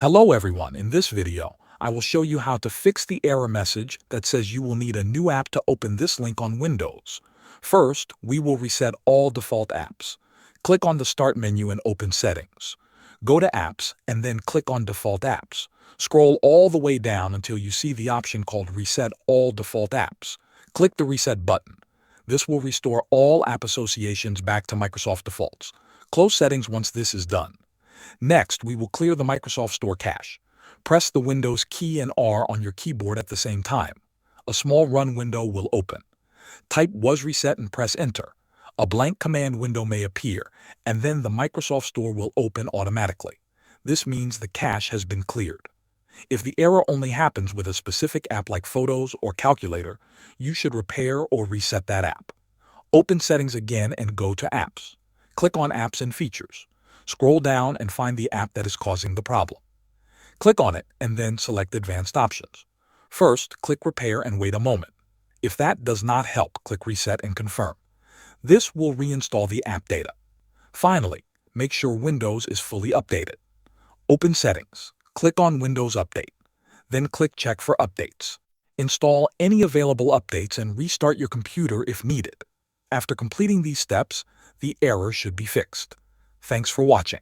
Hello everyone, in this video, I will show you how to fix the error message that says you will need a new app to open this link on Windows. First, we will reset all default apps. Click on the Start menu and open Settings. Go to Apps and then click on Default Apps. Scroll all the way down until you see the option called Reset All Default Apps. Click the Reset button. This will restore all app associations back to Microsoft defaults. Close Settings once this is done. Next, we will clear the Microsoft Store cache. Press the Windows key and R on your keyboard at the same time. A small run window will open. Type was reset and press Enter. A blank command window may appear, and then the Microsoft Store will open automatically. This means the cache has been cleared. If the error only happens with a specific app like Photos or Calculator, you should repair or reset that app. Open Settings again and go to Apps. Click on Apps and Features. Scroll down and find the app that is causing the problem. Click on it and then select Advanced Options. First, click Repair and wait a moment. If that does not help, click Reset and confirm. This will reinstall the app data. Finally, make sure Windows is fully updated. Open Settings. Click on Windows Update. Then click Check for Updates. Install any available updates and restart your computer if needed. After completing these steps, the error should be fixed. Thanks for watching.